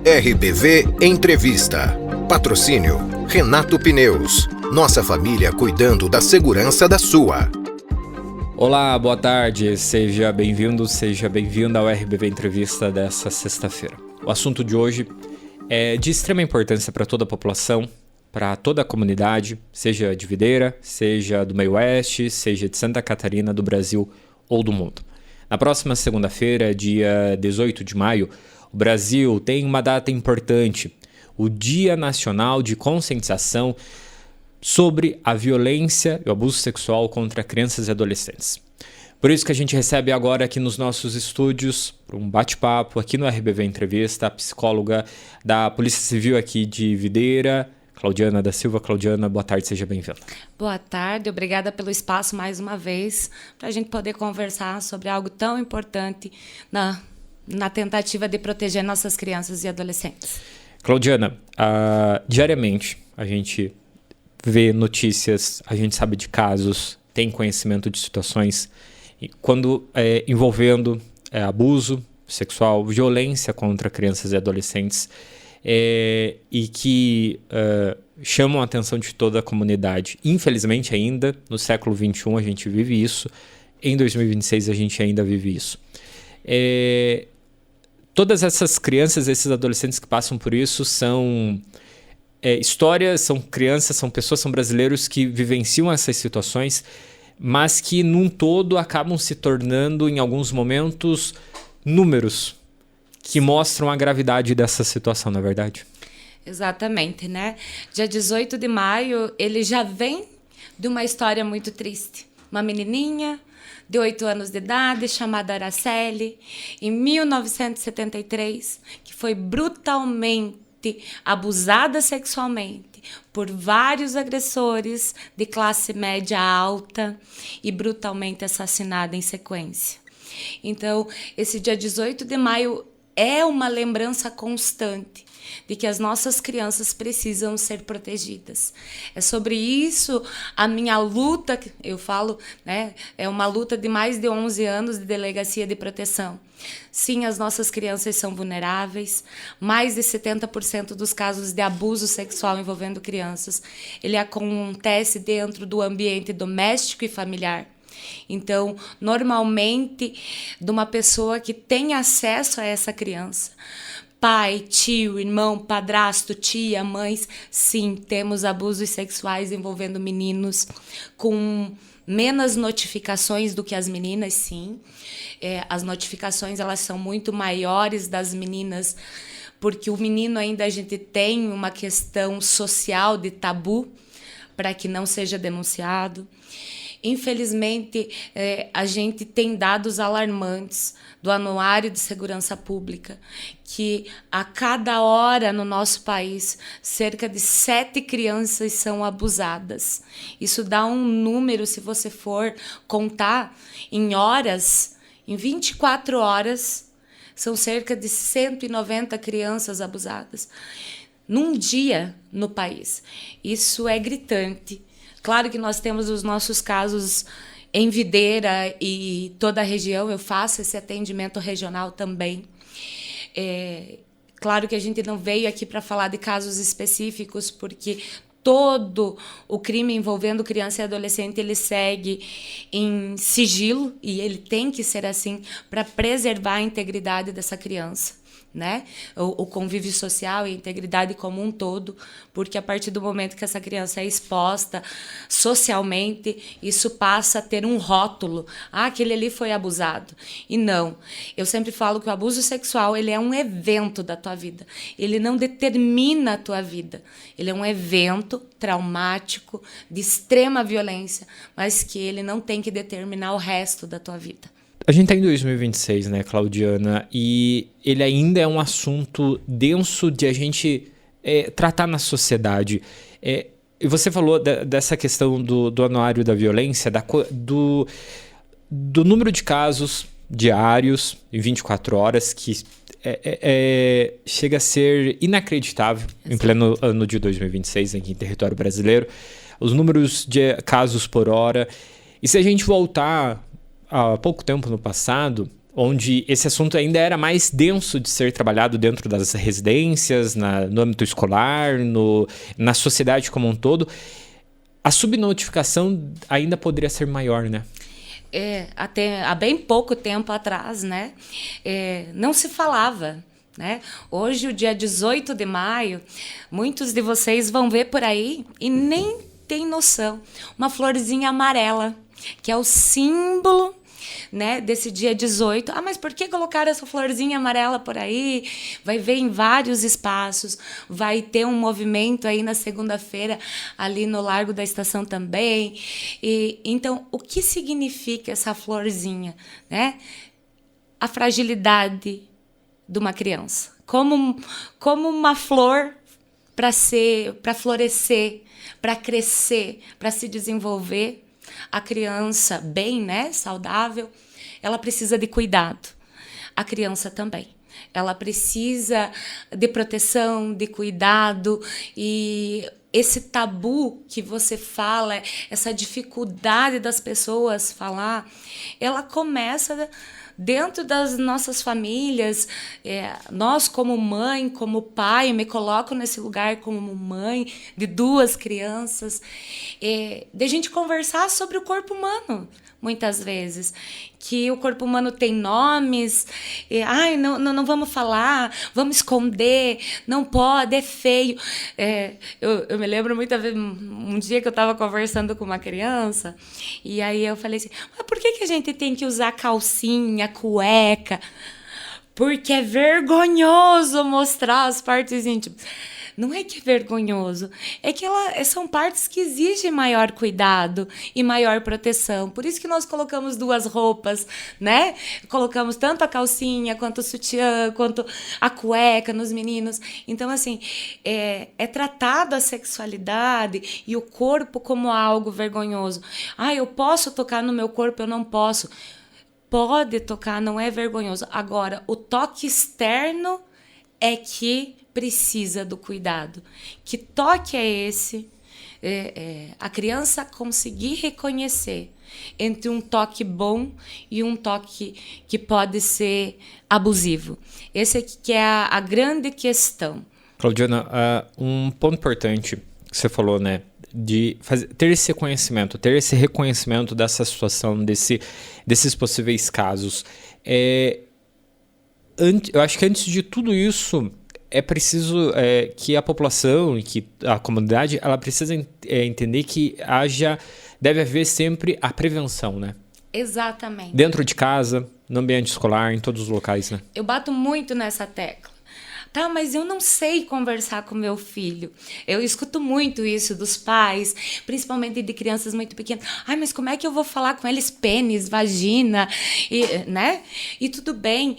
RBV Entrevista. Patrocínio Renato Pneus. Nossa família cuidando da segurança da sua. Olá, boa tarde. Seja bem-vindo, seja bem-vinda ao RBV Entrevista dessa sexta-feira. O assunto de hoje é de extrema importância para toda a população, para toda a comunidade, seja de Videira, seja do meio oeste, seja de Santa Catarina, do Brasil ou do mundo. Na próxima segunda-feira, dia 18 de maio, o Brasil tem uma data importante, o Dia Nacional de Conscientização sobre a violência e o abuso sexual contra crianças e adolescentes. Por isso que a gente recebe agora aqui nos nossos estúdios, para um bate-papo aqui no RBV Entrevista, a psicóloga da Polícia Civil aqui de Videira, Claudiana da Silva. Claudiana, boa tarde, seja bem-vinda. Boa tarde, obrigada pelo espaço mais uma vez, para a gente poder conversar sobre algo tão importante na tentativa de proteger nossas crianças e adolescentes. Claudiana, diariamente a gente vê notícias, a gente sabe de casos, tem conhecimento de situações quando envolvendo abuso sexual, violência contra crianças e adolescentes e que chamam a atenção de toda a comunidade. Infelizmente ainda, no século XXI a gente vive isso, em 2026 a gente ainda vive isso. Todas essas crianças, esses adolescentes que passam por isso são histórias, são crianças, são pessoas, são brasileiros que vivenciam essas situações, mas que num todo acabam se tornando, em alguns momentos, números que mostram a gravidade dessa situação, não é verdade? Exatamente, né? Dia 18 de maio, ele já vem de uma história muito triste. Uma menininha de 8 anos de idade, chamada Araceli, em 1973, que foi brutalmente abusada sexualmente por vários agressores de classe média alta e brutalmente assassinada em sequência. Então, esse dia 18 de maio é uma lembrança constante de que as nossas crianças precisam ser protegidas. É sobre isso a minha luta, eu falo, né? É uma luta de mais de 11 anos de delegacia de proteção. Sim, as nossas crianças são vulneráveis. Mais de 70% dos casos de abuso sexual envolvendo crianças, ele acontece dentro do ambiente doméstico e familiar. Então, normalmente, de uma pessoa que tem acesso a essa criança, pai, tio, irmão, padrasto, tia, mães, sim, temos abusos sexuais envolvendo meninos com menos notificações do que as meninas, sim. As notificações, elas são muito maiores das meninas, porque o menino ainda a gente tem uma questão social de tabu para que não seja denunciado. Infelizmente, a gente tem dados alarmantes do Anuário de Segurança Pública, que a cada hora no nosso país, cerca de 7 crianças são abusadas. Isso dá um número, se você for contar em horas, em 24 horas, são cerca de 190 crianças abusadas num dia no país. Isso é gritante. Claro que nós temos os nossos casos em Videira e toda a região, eu faço esse atendimento regional também. Claro que a gente não veio aqui para falar de casos específicos, porque todo o crime envolvendo criança e adolescente, ele segue em sigilo, e ele tem que ser assim para preservar a integridade dessa criança, né? O convívio social e a integridade como um todo, porque a partir do momento que essa criança é exposta socialmente, isso passa a ter um rótulo. Aquele ali foi abusado. E não. Eu sempre falo que o abuso sexual, ele é um evento da tua vida. Ele não determina a tua vida. Ele é um evento traumático, de extrema violência, mas que ele não tem que determinar o resto da tua vida. A gente está em 2026, né, Claudiana? E ele ainda é um assunto denso de a gente tratar na sociedade. E você falou dessa questão do anuário da violência, do número de casos diários em 24 horas, que chega a ser inacreditável. Exato. Em pleno ano de 2026 aqui em território brasileiro. Os números de casos por hora. E se a gente voltar há pouco tempo no passado, onde esse assunto ainda era mais denso de ser trabalhado dentro das residências, no âmbito escolar, na sociedade como um todo, a subnotificação ainda poderia ser maior, né? Até há bem pouco tempo atrás, né? Não se falava. Né? Hoje, o dia 18 de maio, muitos de vocês vão ver por aí e nem tem noção. Uma florzinha amarela, que é o símbolo, né, desse dia 18. Mas por que colocar essa florzinha amarela por aí? Vai ver em vários espaços, vai ter um movimento aí na segunda-feira, ali no Largo da Estação também. Então, o que significa essa florzinha? Né? A fragilidade de uma criança, como uma flor para florescer, para crescer, para se desenvolver. A criança bem, né, saudável, ela precisa de cuidado. A criança também. Ela precisa de proteção, de cuidado, e esse tabu que você fala, essa dificuldade das pessoas falar, ela começa dentro das nossas famílias. Nós, como mãe, como pai, eu me coloco nesse lugar como mãe de 2 crianças, de a gente conversar sobre o corpo humano, muitas vezes, que o corpo humano tem nomes, não vamos falar, vamos esconder, não pode, é feio. Eu me lembro muitas vezes, um dia que eu estava conversando com uma criança, e aí eu falei assim, mas por que a gente tem que usar calcinha, cueca? Porque é vergonhoso mostrar as partes íntimas. Não é que é vergonhoso, é que são partes que exigem maior cuidado e maior proteção. Por isso que nós colocamos 2 roupas, né? Colocamos tanto a calcinha, quanto o sutiã, quanto a cueca nos meninos. Então, assim, é tratado a sexualidade e o corpo como algo vergonhoso. Eu posso tocar no meu corpo, eu não posso. Pode tocar, não é vergonhoso. Agora, o toque externo é que precisa do cuidado. Que toque é esse? A criança conseguir reconhecer entre um toque bom e um toque que pode ser abusivo. Esse aqui que é a grande questão. Claudiana, um ponto importante que você falou, né? De ter esse conhecimento, ter esse reconhecimento dessa situação, desses possíveis casos. Eu acho que antes de tudo isso, é preciso que a população e que a comunidade ela precisa entender que deve haver sempre a prevenção, né? Exatamente. Dentro de casa, no ambiente escolar, em todos os locais, né? Eu bato muito nessa tecla. Mas eu não sei conversar com meu filho. Eu escuto muito isso dos pais, principalmente de crianças muito pequenas. Mas como é que eu vou falar com eles pênis, vagina, né? E tudo bem,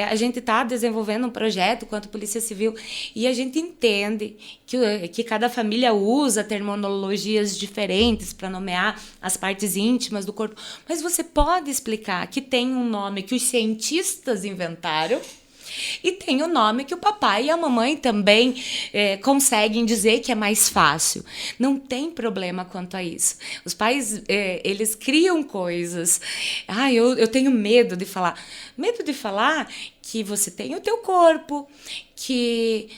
a gente está desenvolvendo um projeto quanto Polícia Civil e a gente entende que cada família usa terminologias diferentes para nomear as partes íntimas do corpo. Mas você pode explicar que tem um nome que os cientistas inventaram, e tem o nome que o papai e a mamãe também conseguem dizer que é mais fácil. Não tem problema quanto a isso. Os pais, eles criam coisas. Eu tenho medo de falar. Medo de falar que você tem o teu corpo, que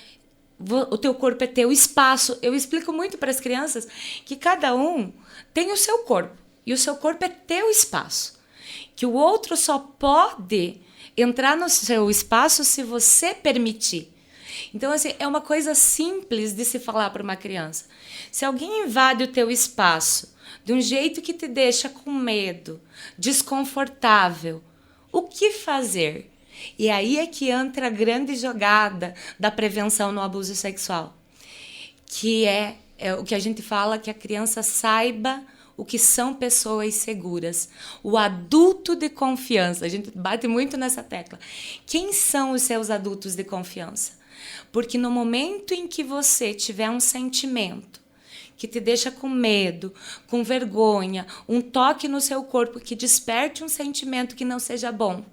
o teu corpo é teu espaço. Eu explico muito para as crianças que cada um tem o seu corpo. E o seu corpo é teu espaço. Que o outro só pode entrar no seu espaço se você permitir. Então, assim, é uma coisa simples de se falar para uma criança. Se alguém invade o teu espaço de um jeito que te deixa com medo, desconfortável, o que fazer? E aí é que entra a grande jogada da prevenção no abuso sexual, que é o que a gente fala, que a criança saiba o que são pessoas seguras. O adulto de confiança. A gente bate muito nessa tecla. Quem são os seus adultos de confiança? Porque no momento em que você tiver um sentimento que te deixa com medo, com vergonha, um toque no seu corpo que desperte um sentimento que não seja bom,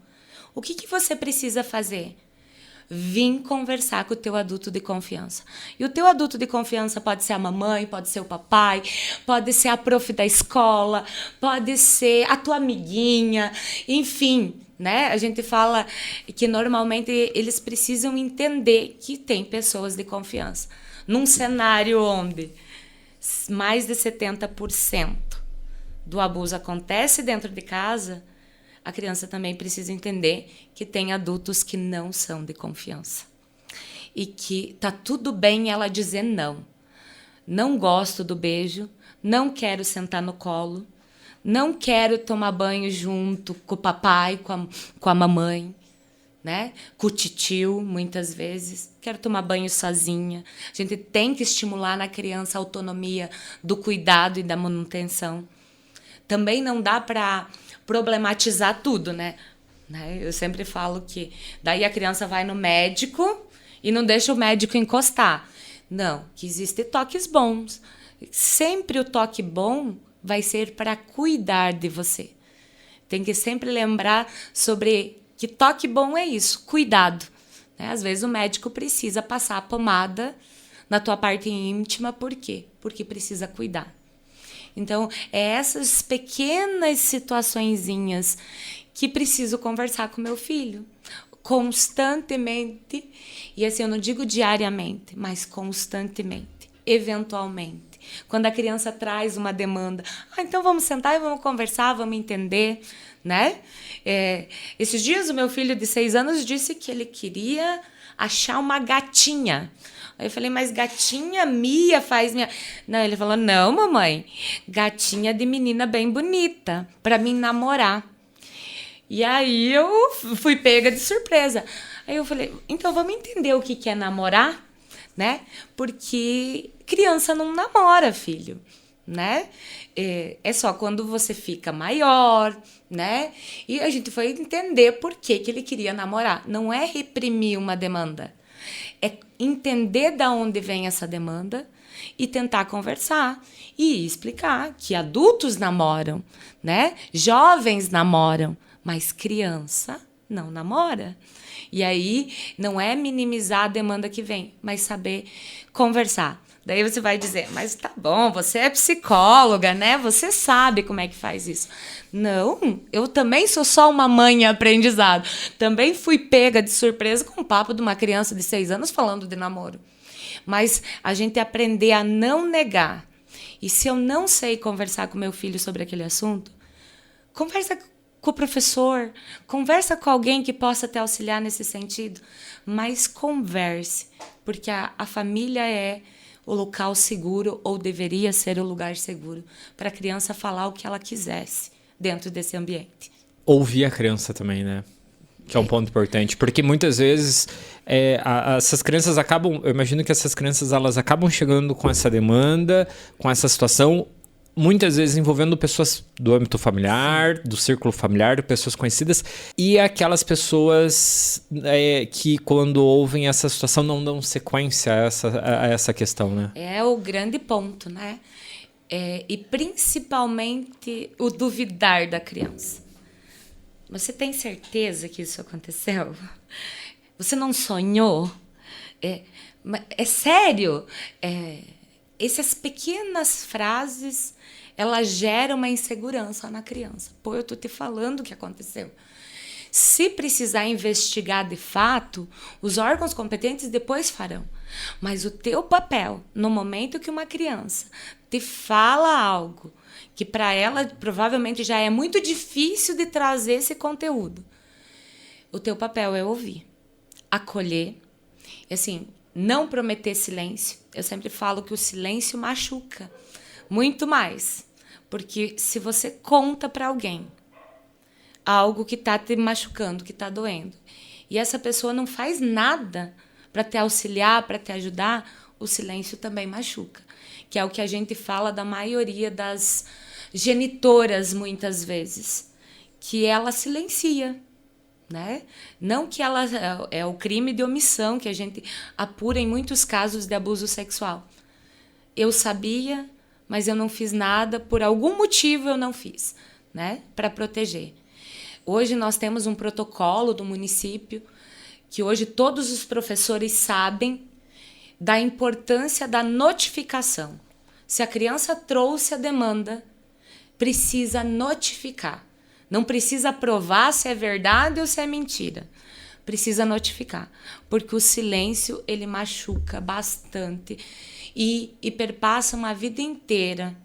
o que você precisa fazer? Vim conversar com o teu adulto de confiança. E o teu adulto de confiança pode ser a mamãe, pode ser o papai, pode ser a prof da escola, pode ser a tua amiguinha, enfim, né? A gente fala que normalmente eles precisam entender que tem pessoas de confiança. Num cenário onde mais de 70% do abuso acontece dentro de casa, a criança também precisa entender que tem adultos que não são de confiança. E que tá tudo bem ela dizer não. Não gosto do beijo, não quero sentar no colo, não quero tomar banho junto com o papai, com a mamãe, né? Com o titio, muitas vezes. Quero tomar banho sozinha. A gente tem que estimular na criança a autonomia do cuidado e da manutenção. Também não dá para problematizar tudo, né? Eu sempre falo que daí a criança vai no médico e não deixa o médico encostar. Não, que existem toques bons. Sempre o toque bom vai ser para cuidar de você. Tem que sempre lembrar sobre que toque bom é isso, cuidado. Né? Às vezes o médico precisa passar a pomada na tua parte íntima, por quê? Porque precisa cuidar. Então, é essas pequenas situaçõezinhas que preciso conversar com meu filho constantemente. E assim, eu não digo diariamente, mas constantemente, eventualmente. Quando a criança traz uma demanda, então vamos sentar e vamos conversar, vamos entender, né? Esses dias o meu filho de 6 anos disse que ele queria achar uma gatinha. Aí eu falei, mas gatinha Mia faz minha... Não, ele falou, não, mamãe, gatinha de menina bem bonita, pra mim namorar. E aí eu fui pega de surpresa. Aí eu falei, então vamos entender o que é namorar, né? Porque criança não namora, filho, né? É só quando você fica maior, né? E a gente foi entender por que ele queria namorar. Não é reprimir uma demanda. É entender de onde vem essa demanda e tentar conversar e explicar que adultos namoram, né? Jovens namoram, mas criança não namora. E aí não é minimizar a demanda que vem, mas saber conversar. Daí você vai dizer, mas tá bom, você é psicóloga, né? Você sabe como é que faz isso. Não, eu também sou só uma mãe em aprendizado. Também fui pega de surpresa com o papo de uma criança de 6 anos falando de namoro. Mas a gente aprender a não negar. E se eu não sei conversar com meu filho sobre aquele assunto, conversa com o professor, conversa com alguém que possa te auxiliar nesse sentido. Mas converse, porque a família é o local seguro, ou deveria ser o lugar seguro, para a criança falar o que ela quisesse dentro desse ambiente. Ouvir a criança também, né? Que é um ponto importante, porque muitas vezes essas crianças acabam, eu imagino que essas crianças elas acabam chegando com essa demanda, com essa situação, muitas vezes envolvendo pessoas do âmbito familiar, do círculo familiar, pessoas conhecidas, e aquelas pessoas que quando ouvem essa situação não dão sequência a essa questão, né? É o grande ponto, né? E principalmente o duvidar da criança. Você tem certeza que isso aconteceu? Você não sonhou? É sério? Essas pequenas frases, elas geram uma insegurança na criança. Pô, eu tô te falando o que aconteceu. Se precisar investigar de fato, os órgãos competentes depois farão. Mas o teu papel, no momento que uma criança te fala algo que para ela provavelmente já é muito difícil de trazer esse conteúdo, o teu papel é ouvir, acolher, e assim, não prometer silêncio. Eu sempre falo que o silêncio machuca muito mais, porque se você conta para alguém algo que está te machucando, que está doendo, e essa pessoa não faz nada para te auxiliar, para te ajudar, o silêncio também machuca, que é o que a gente fala da maioria das genitoras, muitas vezes, que ela silencia, né? Não que ela é o crime de omissão que a gente apura em muitos casos de abuso sexual. Eu sabia, mas eu não fiz nada, por algum motivo eu não fiz, né? Para proteger. Hoje nós temos um protocolo do município que hoje todos os professores sabem da importância da notificação. Se a criança trouxe a demanda, precisa notificar. Não precisa provar se é verdade ou se é mentira. Precisa notificar, porque o silêncio ele machuca bastante e perpassa uma vida inteira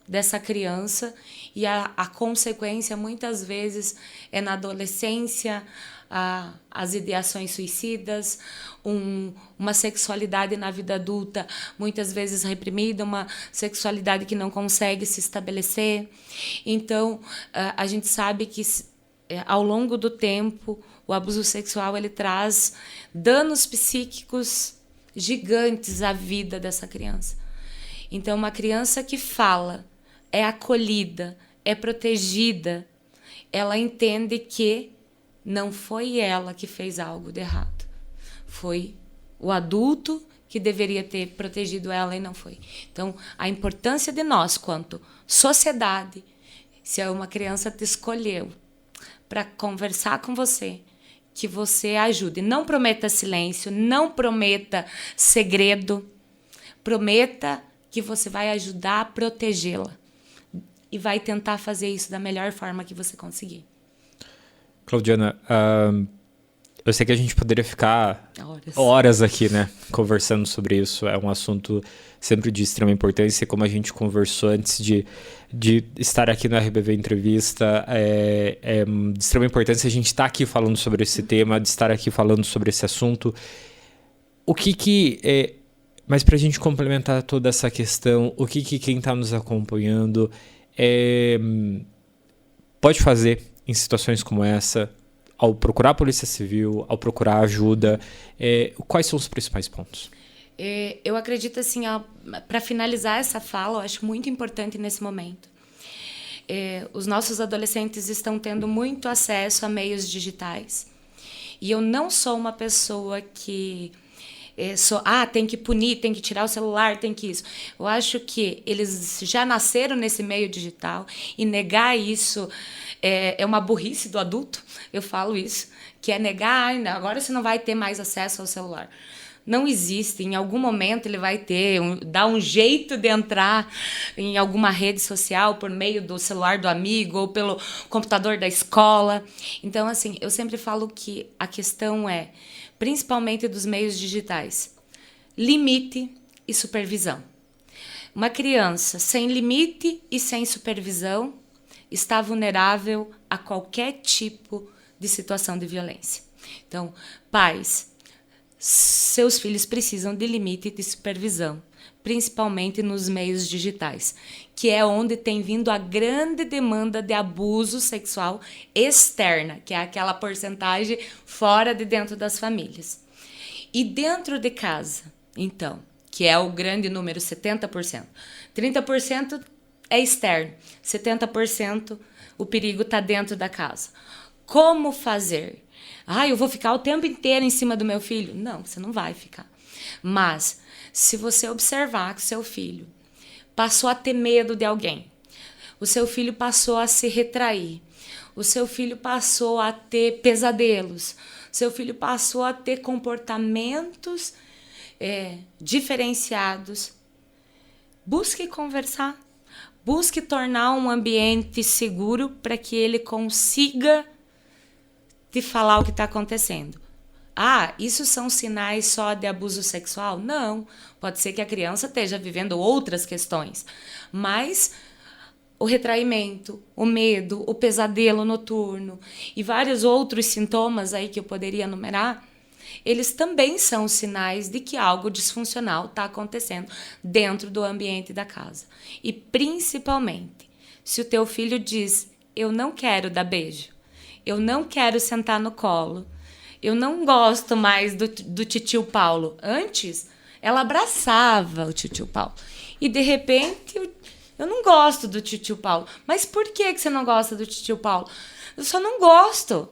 dessa criança, e a consequência muitas vezes é na adolescência, as ideações suicidas, uma sexualidade na vida adulta muitas vezes reprimida, uma sexualidade que não consegue se estabelecer. Então, a gente sabe que ao longo do tempo o abuso sexual ele traz danos psíquicos gigantes à vida dessa criança. Então, uma criança que fala, é acolhida, é protegida, ela entende que não foi ela que fez algo de errado. Foi o adulto que deveria ter protegido ela e não foi. Então, a importância de nós, quanto sociedade, se uma criança te escolheu para conversar com você, que você ajude. Não prometa silêncio, não prometa segredo. Prometa que você vai ajudar a protegê-la. E vai tentar fazer isso da melhor forma que você conseguir. Claudiana, eu sei que a gente poderia ficar horas aqui, né, conversando sobre isso. É um assunto sempre de extrema importância, como a gente conversou antes de estar aqui no RBV Entrevista. É de extrema importância a gente estar aqui falando sobre esse tema, de estar aqui falando sobre esse assunto. Mas para a gente complementar toda essa questão, o que quem está nos acompanhando pode fazer em situações como essa, ao procurar a Polícia Civil, ao procurar ajuda? Quais são os principais pontos? Eu acredito assim, para finalizar essa fala, eu acho muito importante nesse momento. Os nossos adolescentes estão tendo muito acesso a meios digitais. E eu não sou uma pessoa que tem que punir, tem que tirar o celular, tem que isso. Eu acho que eles já nasceram nesse meio digital e negar isso é uma burrice do adulto, eu falo isso, que é negar, agora você não vai ter mais acesso ao celular. Não existe, em algum momento ele vai dar um jeito de entrar em alguma rede social por meio do celular do amigo ou pelo computador da escola. Então, assim, eu sempre falo que a questão principalmente dos meios digitais, limite e supervisão. Uma criança sem limite e sem supervisão está vulnerável a qualquer tipo de situação de violência. Então, pais, seus filhos precisam de limite e de supervisão, principalmente nos meios digitais, que é onde tem vindo a grande demanda de abuso sexual externa, que é aquela porcentagem fora de dentro das famílias. E dentro de casa, então, que é o grande número, 70%. 30% é externo, 70% o perigo está dentro da casa. Como fazer? Eu vou ficar o tempo inteiro em cima do meu filho? Não, você não vai ficar. Mas, se você observar que seu filho passou a ter medo de alguém, o seu filho passou a se retrair, o seu filho passou a ter pesadelos, o seu filho passou a ter comportamentos diferenciados, busque conversar, busque tornar um ambiente seguro para que ele consiga te falar o que está acontecendo. Isso são sinais só de abuso sexual? Não. Pode ser que a criança esteja vivendo outras questões. Mas o retraimento, o medo, o pesadelo noturno e vários outros sintomas aí que eu poderia enumerar, eles também são sinais de que algo disfuncional está acontecendo dentro do ambiente da casa. E principalmente, se o teu filho diz, eu não quero dar beijo, eu não quero sentar no colo, eu não gosto mais do titio Paulo. Antes, ela abraçava o titio Paulo. E, de repente, eu não gosto do titio Paulo. Mas por que você não gosta do titio Paulo? Eu só não gosto.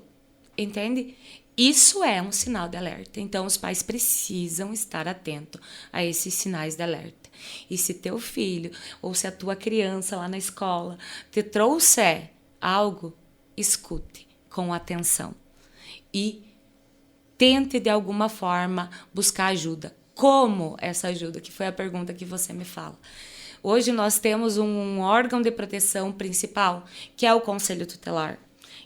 Entende? Isso é um sinal de alerta. Então, os pais precisam estar atentos a esses sinais de alerta. E se teu filho ou se a tua criança lá na escola te trouxer algo, escute com atenção. E tente, de alguma forma, buscar ajuda. Como essa ajuda? Que foi a pergunta que você me fala. Hoje nós temos um órgão de proteção principal, que é o Conselho Tutelar.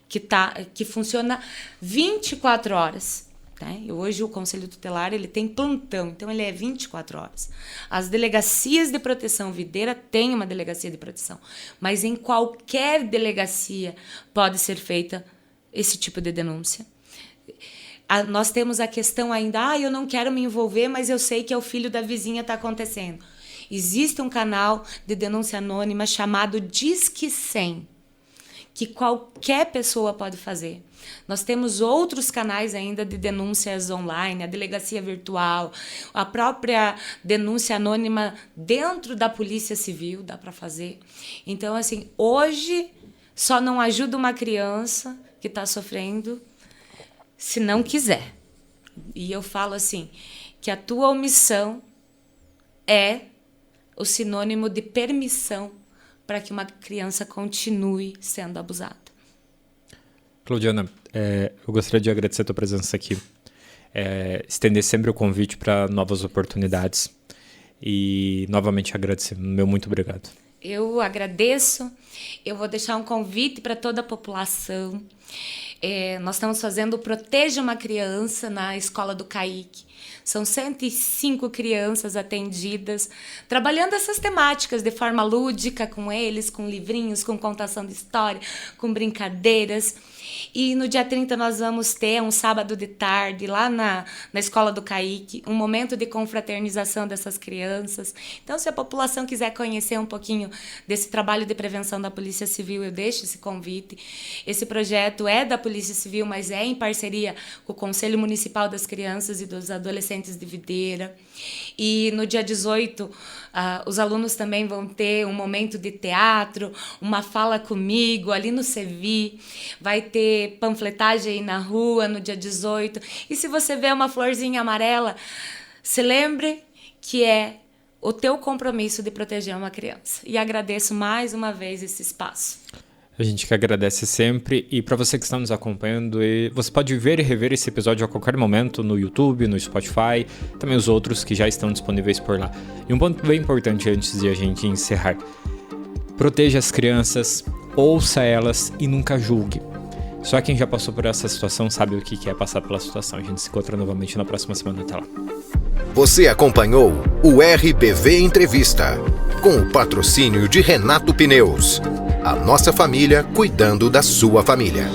que funciona 24 horas. Né? E hoje o Conselho Tutelar ele tem plantão, então ele é 24 horas. As delegacias de proteção videira têm uma delegacia de proteção, mas em qualquer delegacia pode ser feita esse tipo de denúncia. Nós temos a questão ainda, eu não quero me envolver, mas eu sei que é o filho da vizinha está acontecendo. Existe um canal de denúncia anônima chamado Disque 100, que qualquer pessoa pode fazer. Nós temos outros canais ainda de denúncias online, a delegacia virtual, a própria denúncia anônima dentro da Polícia Civil, dá para fazer. Então, assim, hoje só não ajuda uma criança que está sofrendo se não quiser. E eu falo assim, que a tua omissão é o sinônimo de permissão para que uma criança continue sendo abusada. Claudiana, eu gostaria de agradecer a tua presença aqui, estender sempre o convite para novas oportunidades e novamente agradecer. Meu muito obrigado. Eu agradeço, eu vou deixar um convite para toda a população. Nós estamos fazendo o Proteja uma Criança na Escola do CAIC. São 105 crianças atendidas, trabalhando essas temáticas de forma lúdica com eles, com livrinhos, com contação de história, com brincadeiras. E no dia 30 nós vamos ter, um sábado de tarde, lá na Escola do CAIC, um momento de confraternização dessas crianças. Então, se a população quiser conhecer um pouquinho desse trabalho de prevenção da Polícia Civil, eu deixo esse convite. Esse projeto é da Polícia Civil, mas é em parceria com o Conselho Municipal das Crianças e dos Adolescentes de Videira. E no dia 18, os alunos também vão ter um momento de teatro, uma fala comigo ali no Cevi. Vai ter panfletagem aí na rua no dia 18. E se você vê uma florzinha amarela, se lembre que é o teu compromisso de proteger uma criança. E agradeço mais uma vez esse espaço. A gente que agradece sempre. E para você que está nos acompanhando, você pode ver e rever esse episódio a qualquer momento no YouTube, no Spotify, também os outros que já estão disponíveis por lá. E um ponto bem importante antes de a gente encerrar. Proteja as crianças, ouça elas e nunca julgue. Só quem já passou por essa situação sabe o que é passar pela situação. A gente se encontra novamente na próxima semana. Até lá. Você acompanhou o RBV Entrevista, com o patrocínio de Renato Pneus. A nossa família cuidando da sua família.